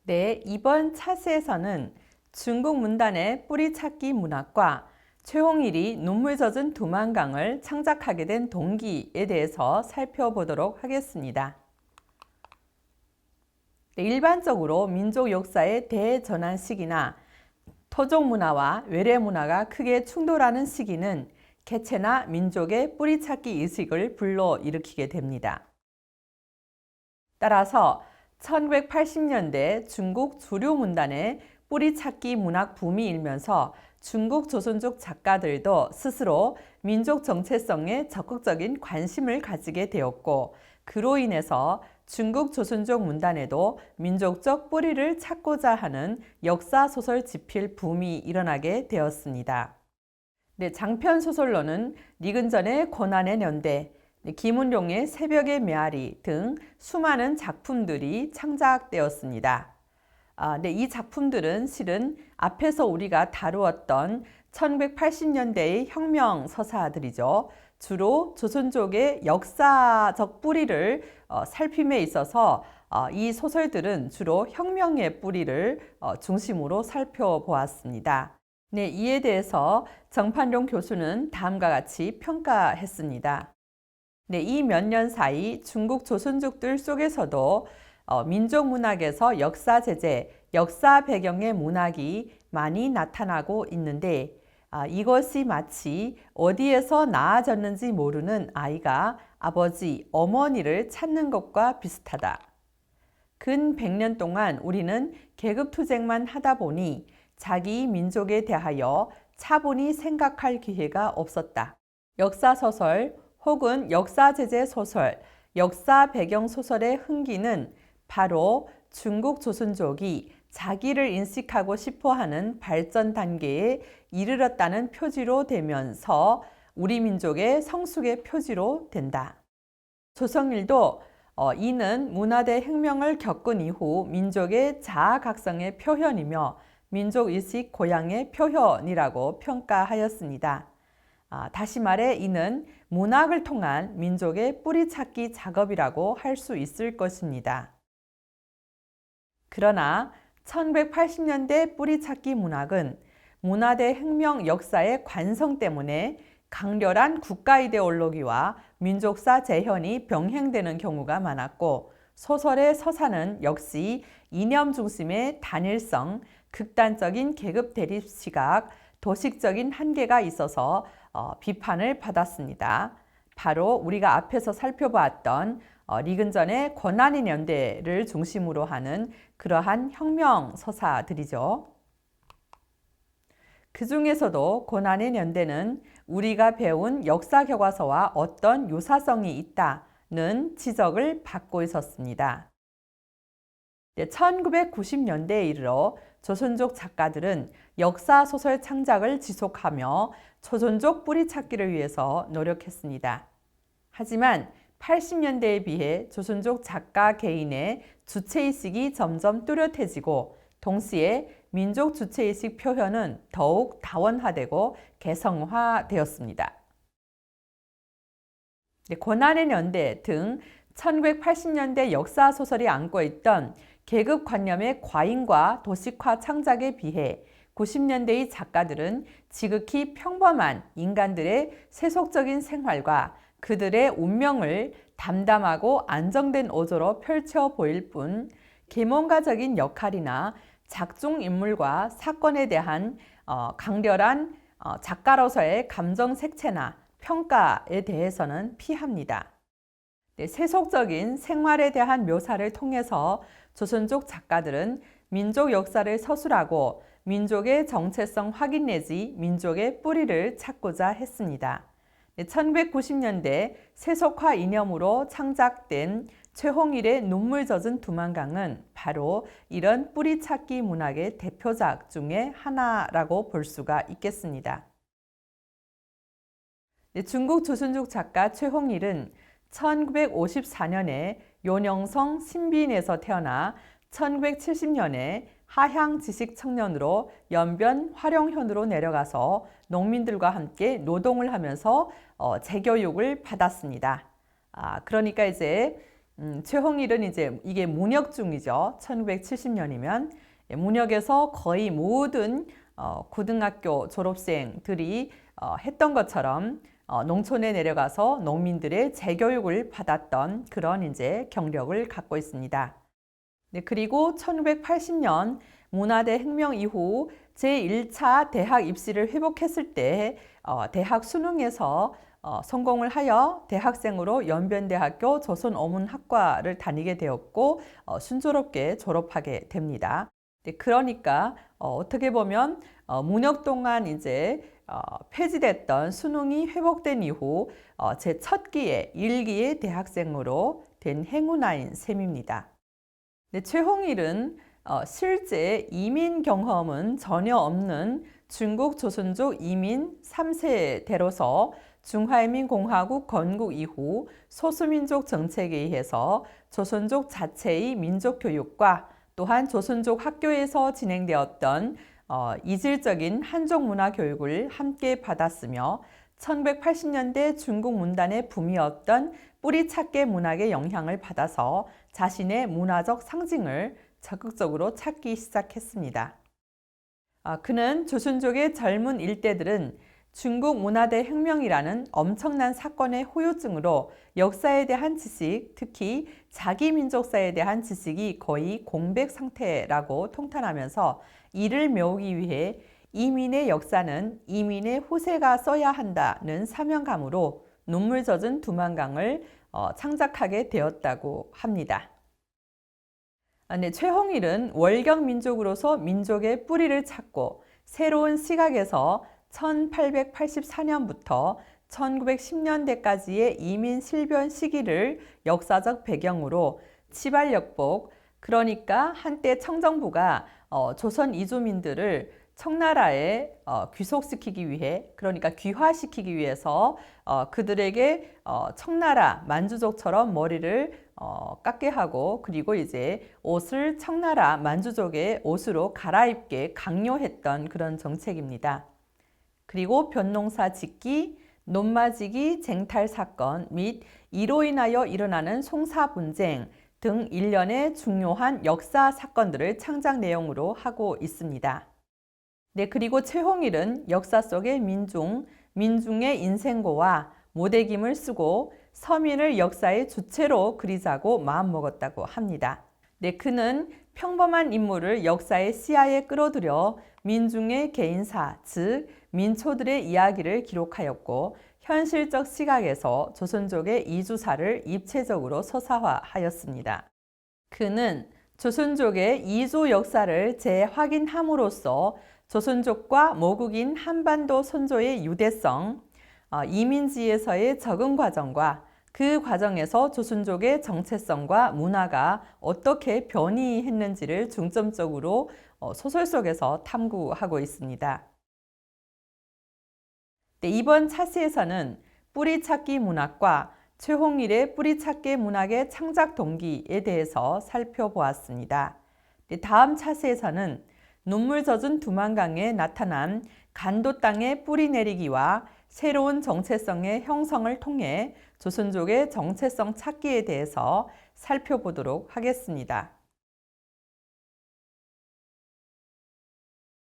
네, 이번 차트에서는 중국 문단의 뿌리찾기 문학과 최홍일이 눈물 젖은 두만강을 창작하게 된 동기에 대해서 살펴보도록 하겠습니다. 네, 일반적으로 민족 역사의 대전환 시기나 토종 문화와 외래 문화가 크게 충돌하는 시기는 개체나 민족의 뿌리찾기 의식을 불러일으키게 됩니다. 따라서 1980년대 중국 주류 문단의 뿌리찾기 문학 붐이 일면서 중국 조선족 작가들도 스스로 민족 정체성에 적극적인 관심을 가지게 되었고, 그로 인해서 중국 조선족 문단에도 민족적 뿌리를 찾고자 하는 역사소설 집필 붐이 일어나게 되었습니다. 네, 장편 소설로는 리근전의 고난의 연대, 김은룡의 새벽의 메아리 등 수많은 작품들이 창작되었습니다. 네, 이 작품들은 실은 앞에서 우리가 다루었던 1980년대의 혁명 서사들이죠. 주로 조선족의 역사적 뿌리를 살핌에 있어서 이 소설들은 주로 혁명의 뿌리를 중심으로 살펴보았습니다. 네, 이에 대해서 정판룡 교수는 다음과 같이 평가했습니다. 네, 이 몇 년 사이 중국 조선족들 속에서도 민족 문학에서 역사 제재, 역사 배경의 문학이 많이 나타나고 있는데, 이것이 마치 어디에서 나아졌는지 모르는 아이가 아버지, 어머니를 찾는 것과 비슷하다. 근 100년 동안 우리는 계급투쟁만 하다 보니 자기 민족에 대하여 차분히 생각할 기회가 없었다. 역사소설 혹은 역사제재 소설, 역사 배경 소설의 흥기는 바로 중국 조선족이 자기를 인식하고 싶어하는 발전 단계에 이르렀다는 표지로 되면서 우리 민족의 성숙의 표지로 된다. 조성일도 이는 문화대 혁명을 겪은 이후 민족의 자아각성의 표현이며 민족의식 고양의 표현이라고 평가하였습니다. 다시 말해 이는 문학을 통한 민족의 뿌리찾기 작업이라고 할 수 있을 것입니다. 그러나 1980년대 뿌리찾기 문학은 문화대 혁명 역사의 관성 때문에 강렬한 국가 이데올로기와 민족사 재현이 병행되는 경우가 많았고, 소설의 서사는 역시 이념 중심의 단일성, 극단적인 계급 대립 시각, 도식적인 한계가 있어서 비판을 받았습니다. 바로 우리가 앞에서 살펴보았던 리근전의 고난의 연대를 중심으로 하는 그러한 혁명 서사들이죠. 그 중에서도 고난의 연대는 우리가 배운 역사 교과서와 어떤 유사성이 있다는 지적을 받고 있었습니다. 1990년대에 이르러 조선족 작가들은 역사소설 창작을 지속하며 조선족 뿌리찾기를 위해서 노력했습니다. 하지만 80년대에 비해 조선족 작가 개인의 주체의식이 점점 뚜렷해지고, 동시에 민족 주체의식 표현은 더욱 다원화되고 개성화되었습니다. 고난의 연대 등 1980년대 역사소설이 안고 있던 계급관념의 과잉과 도식화 창작에 비해 90년대의 작가들은 지극히 평범한 인간들의 세속적인 생활과 그들의 운명을 담담하고 안정된 어조로 펼쳐 보일 뿐, 계몽가적인 역할이나 작중 인물과 사건에 대한 강렬한 작가로서의 감정 색채나 평가에 대해서는 피합니다. 세속적인 생활에 대한 묘사를 통해서 조선족 작가들은 민족 역사를 서술하고 민족의 정체성 확인 내지 민족의 뿌리를 찾고자 했습니다. 1990년대 세속화 이념으로 창작된 최홍일의 눈물 젖은 두만강은 바로 이런 뿌리찾기 문학의 대표작 중에 하나라고 볼 수가 있겠습니다. 중국 조선족 작가 최홍일은 1954년에 요녕성 신빈에서 태어나 1970년에 하향 지식 청년으로 연변 화룡현으로 내려가서 농민들과 함께 노동을 하면서 재교육을 받았습니다. 그러니까 이제 최홍일은 이제 이게 문혁중이죠. 1970년이면 문혁에서 거의 모든 고등학교 졸업생들이 했던 것처럼 농촌에 내려가서 농민들의 재교육을 받았던 그런 이제 경력을 갖고 있습니다. 네, 그리고 1980년 문화대 혁명 이후 제1차 대학 입시를 회복했을 때 대학 수능에서 성공을 하여 대학생으로 연변대학교 조선어문학과를 다니게 되었고 순조롭게 졸업하게 됩니다. 네, 그러니까 어떻게 보면 문혁 동안 이제 폐지됐던 수능이 회복된 이후 제 첫 기회 1기의 대학생으로 된 행운아인 셈입니다. 네, 최홍일은 실제 이민 경험은 전혀 없는 중국 조선족 이민 3세대로서 중화인민공화국 건국 이후 소수민족 정책에 의해서 조선족 자체의 민족교육과 또한 조선족 학교에서 진행되었던 이질적인 한족 문화 교육을 함께 받았으며 1980년대 중국 문단의 붐이었던 뿌리찾기 문학의 영향을 받아서 자신의 문화적 상징을 적극적으로 찾기 시작했습니다. 그는 조선족의 젊은 일대들은 중국 문화대 혁명이라는 엄청난 사건의 후유증으로 역사에 대한 지식, 특히 자기 민족사에 대한 지식이 거의 공백 상태라고 통탄하면서 이를 메우기 위해 이민의 역사는 이민의 후세가 써야 한다는 사명감으로 눈물 젖은 두만강을 창작하게 되었다고 합니다. 네, 최홍일은 월경 민족으로서 민족의 뿌리를 찾고 새로운 시각에서 1884년부터 1910년대까지의 이민 실변 시기를 역사적 배경으로 치발역복, 그러니까 한때 청정부가 조선 이주민들을 청나라에 귀속시키기 위해, 그러니까 귀화시키기 위해서 그들에게 청나라 만주족처럼 머리를 깎게 하고, 그리고 이제 옷을 청나라 만주족의 옷으로 갈아입게 강요했던 그런 정책입니다. 그리고 벼농사 짓기, 논마지기 쟁탈 사건 및 이로 인하여 일어나는 송사 분쟁 등 일련의 중요한 역사 사건들을 창작 내용으로 하고 있습니다. 네, 그리고 최홍일은 역사 속의 민중의 인생고와 모대김을 쓰고 서민을 역사의 주체로 그리자고 마음먹었다고 합니다. 네, 그는 평범한 인물을 역사의 시야에 끌어들여 민중의 개인사, 즉 민초들의 이야기를 기록하였고 현실적 시각에서 조선족의 이주사를 입체적으로 서사화하였습니다. 그는 조선족의 이주 역사를 재확인함으로써 조선족과 모국인 한반도 선조의 유대성, 이민지에서의 적응 과정과 그 과정에서 조선족의 정체성과 문화가 어떻게 변이했는지를 중점적으로 소설 속에서 탐구하고 있습니다. 네, 이번 차시에서는 뿌리찾기 문학과 최홍일의 뿌리찾기 문학의 창작 동기에 대해서 살펴보았습니다. 네, 다음 차시에서는 눈물 젖은 두만강에 나타난 간도 땅의 뿌리 내리기와 새로운 정체성의 형성을 통해 조선족의 정체성 찾기에 대해서 살펴보도록 하겠습니다.